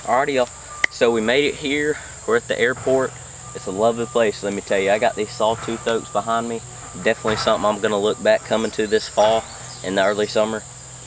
Alrighty, y'all. So we made it here. We're at the airport. It's a lovely place, let me tell you. I got these sawtooth oaks behind me. Definitely something I'm gonna look back coming to this fall in the early summer.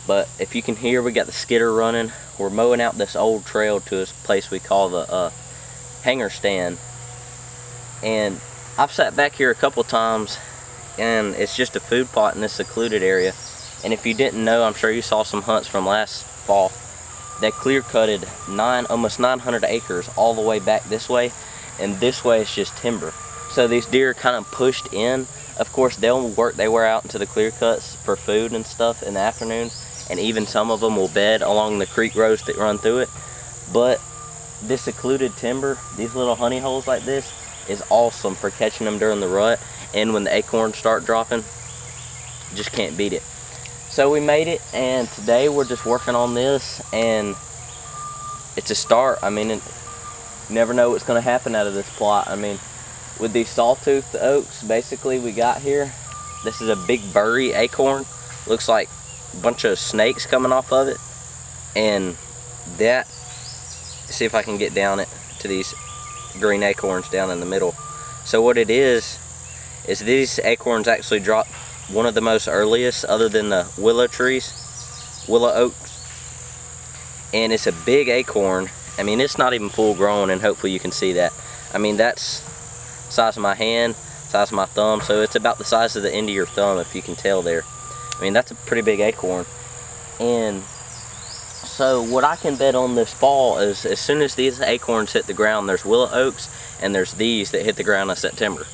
But if you can hear, we got the skidder running. We're mowing out this old trail to this place we call the hanger stand. And I've sat back here a couple times, and it's just a food plot in this secluded area. And if you didn't know, I'm sure you saw some hunts from last fall that clear-cutted almost 900 acres all the way back this way, and this way is just timber. So these deer are kind of pushed in. Of course, they'll work their way out into the clear cuts for food and stuff in the afternoons, and even some of them will bed along the creek roads that run through it. But this secluded timber, these little honey holes like this, is awesome for catching them during the rut, and when the acorns start dropping, just can't beat it. So we made it, and today we're just working on this, and it's a start. I mean, you never know what's going to happen out of this plot. I mean, with these sawtooth oaks, basically we got here, this is a big burry acorn. Looks like a bunch of snakes coming off of it, and that, see if I can get down it to these green acorns down in the middle. So what it is these acorns actually drop one of the most earliest, other than the willow oaks, and it's a big acorn. I mean, it's not even full grown, and hopefully you can see that. I mean, that's the size of my hand, size of my thumb, so it's about the size of the end of your thumb, if you can tell there. I mean, that's a pretty big acorn. And so what I can bet on this fall is, as soon as these acorns hit the ground, there's willow oaks, and there's these that hit the ground in September.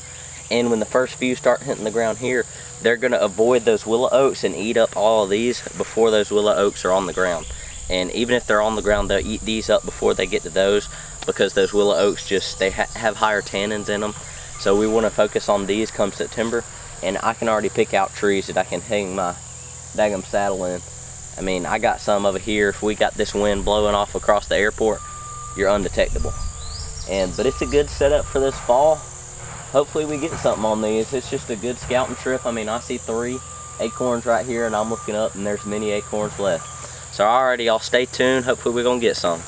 And when the first few start hitting the ground here, they're going to avoid those willow oaks and eat up all of these before those willow oaks are on the ground. And even if they're on the ground, they'll eat these up before they get to those, because those willow oaks they have higher tannins in them. So we want to focus on these come September, and I can already pick out trees that I can hang my daggum saddle in. I mean, I got some over here. If we got this wind blowing off across the airport, you're undetectable. But it's a good setup for this fall. Hopefully we get something on these. It's just a good scouting trip. I mean, I see 3 acorns right here, and I'm looking up, and there's many acorns left. So alrighty, y'all, stay tuned. Hopefully we're gonna get some.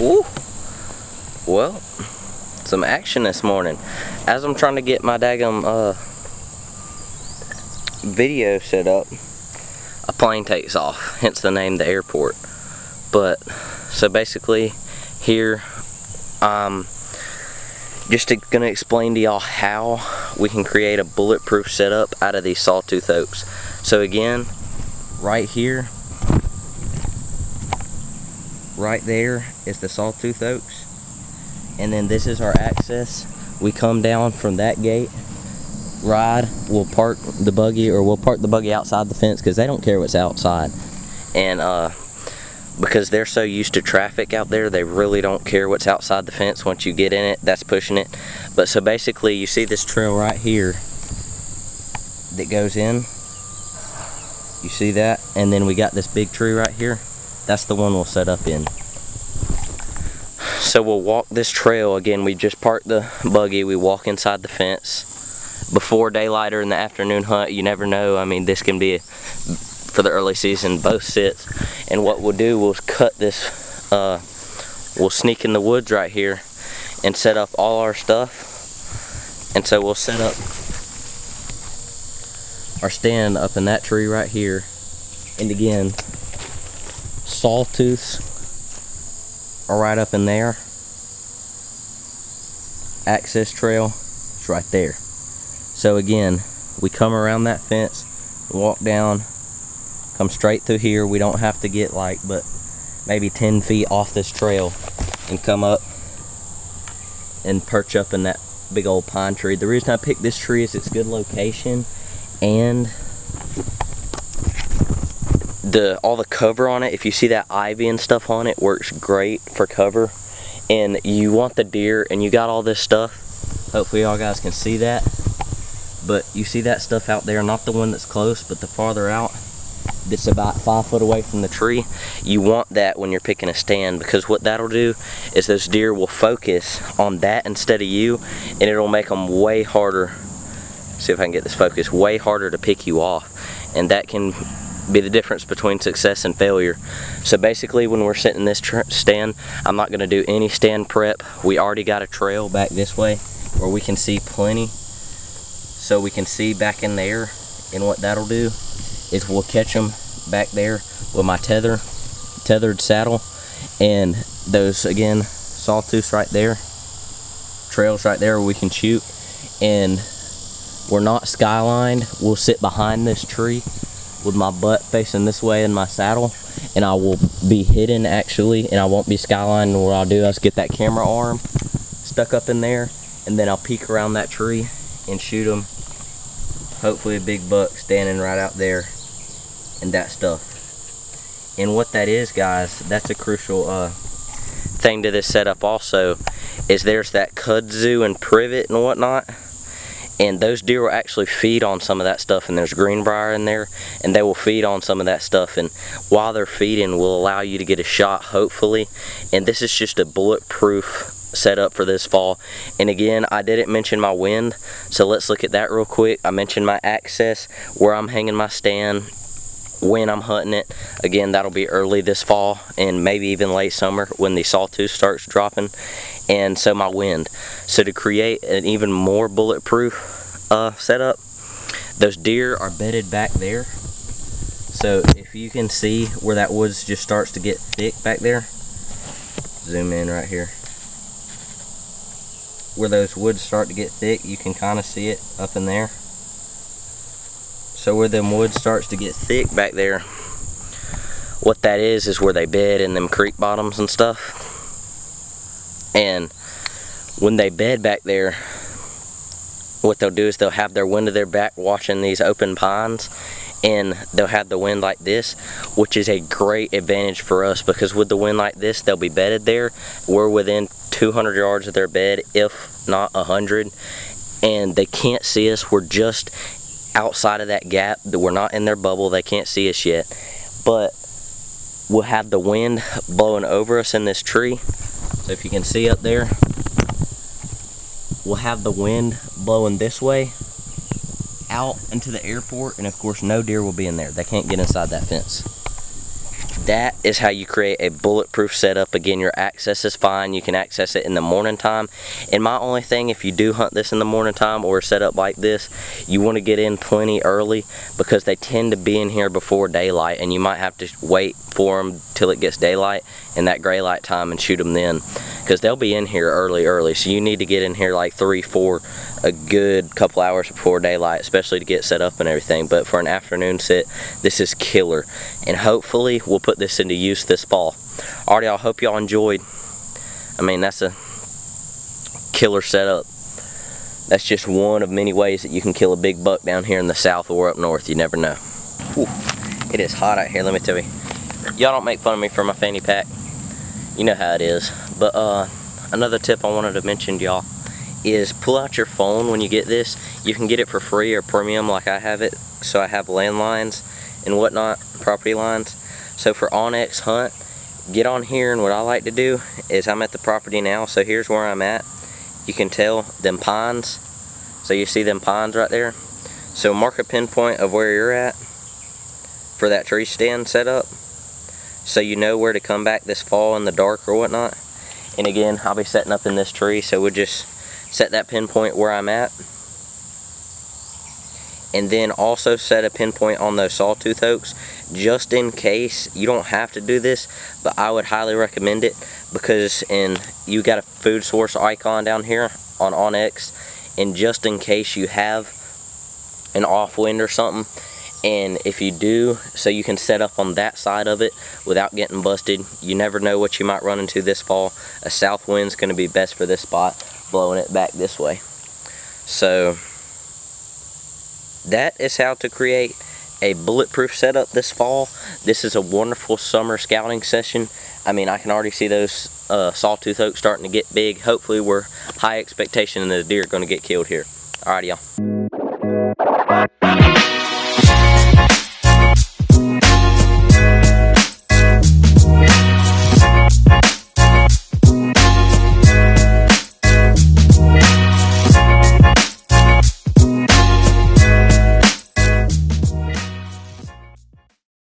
Ooh. Well, some action this morning. As I'm trying to get my daggum video set up, a plane takes off, hence the name, the airport. But so basically here I'm just gonna explain to y'all how we can create a bulletproof setup out of these sawtooth oaks. So again, right here, right there is the sawtooth oaks, and then this is our access. We come down from that gate, ride, we'll park the buggy, or we'll park the buggy outside the fence, because they don't care what's outside. And because they're so used to traffic out there, they really don't care what's outside the fence. Once you get in it, that's pushing it. But so basically, you see this trail right here that goes in, you see that? And then we got this big tree right here. That's the one we'll set up in. So we'll walk this trail. Again, we just parked the buggy, we walk inside the fence. Before daylight or in the afternoon hunt, you never know. I mean, this can be, for the early season, both sits. And what we'll do, we'll cut this, we'll sneak in the woods right here and set up all our stuff. And so we'll set up our stand up in that tree right here. And again, sawtooths are right up in there. Access trail is right there. So again, we come around that fence, walk down, come straight through here. We don't have to get like but maybe 10 feet off this trail and come up and perch up in that big old pine tree. The reason I picked this tree is it's good location, and all the cover on it, if you see that ivy and stuff on it, works great for cover. And you want the deer, and you got all this stuff. Hopefully y'all guys can see that. But you see that stuff out there, not the one that's close, but the farther out, that's about 5 foot away from the tree. You want that when you're picking a stand, because what that'll do is those deer will focus on that instead of you, and it'll make them way harder. See if I can get this focus, way harder to pick you off. And that can be the difference between success and failure. So basically, when we're sitting in this stand, I'm not going to do any stand prep. We already got a trail back this way where we can see plenty, so we can see back in there. And what that'll do is we'll catch them back there with my tethered saddle, and those, again, sawtooths right there, trails right there where we can shoot. And we're not skylined. We'll sit behind this tree with my butt facing this way in my saddle, and I will be hidden actually, and I won't be skylined. And what I'll do is get that camera arm stuck up in there, and then I'll peek around that tree and shoot them. Hopefully a big buck standing right out there and that stuff. And what that is, guys, that's a crucial thing to this setup also, is there's that kudzu and privet and whatnot. And those deer will actually feed on some of that stuff, and there's greenbrier in there, and they will feed on some of that stuff, and while they're feeding will allow you to get a shot, hopefully. And this is just a bulletproof setup for this fall. And again, I didn't mention my wind, so let's look at that real quick. I mentioned my access, where I'm hanging my stand, when I'm hunting it. Again, that'll be early this fall, and maybe even late summer when the sawtooth starts dropping. And so my wind. So to create an even more bulletproof setup, those deer are bedded back there. So if you can see where that woods just starts to get thick back there, zoom in right here. Where those woods start to get thick, you can kind of see it up in there. So where them woods starts to get thick back there, what that is where they bed in them creek bottoms and stuff. And when they bed back there, what they'll do is they'll have their wind to their back watching these open pines, and they'll have the wind like this, which is a great advantage for us, because with the wind like this, they'll be bedded there. We're within 200 yards of their bed, if not 100, and they can't see us. We're just outside of that gap. We're not in their bubble. They can't see us yet, but we'll have the wind blowing over us in this tree. So if you can see up there, we'll have the wind blowing this way out into the airport, and of course no deer will be in there. They can't get inside that fence. That is how you create a bulletproof setup. Again, your access is fine. You can access it in the morning time. And my only thing, if you do hunt this in the morning time or a setup like this, you want to get in plenty early, because they tend to be in here before daylight, and you might have to wait for them till it gets daylight in that gray light time and shoot them then, because they'll be in here early. So you need to get in here like 3-4, a good couple hours before daylight, especially to get set up and everything. But for an afternoon sit, this is killer, and hopefully we'll put this into use this fall. Alright, y'all, hope y'all enjoyed. I mean, that's a killer setup. That's just one of many ways that you can kill a big buck down here in the south or up north. You never know. Whew. It is hot out here, let me tell you. Y'all don't make fun of me for my fanny pack. You know how it is. But another tip I wanted to mention to y'all is pull out your phone when you get this. You can get it for free or premium like I have it. So I have landlines and whatnot, property lines. So for OnX Hunt, get on here, and what I like to do is I'm at the property now. So here's where I'm at. You can tell them pines. So you see them pines right there. So mark a pinpoint of where you're at for that tree stand setup, so you know where to come back this fall in the dark or whatnot. And again, I'll be setting up in this tree, so we'll just set that pinpoint where I'm at, and then also set a pinpoint on those sawtooth oaks, just in case. You don't have to do this, but I would highly recommend it, because you got a food source icon down here on OnX, and just in case you have an off wind or something And if you do, so you can set up on that side of it without getting busted. You never know what you might run into this fall. A south wind's going to be best for this spot, blowing it back this way. So that is how to create a bulletproof setup this fall. This is a wonderful summer scouting session. I mean, I can already see those sawtooth oaks starting to get big. Hopefully we're high expectation and the deer are going to get killed here. Alrighty, y'all.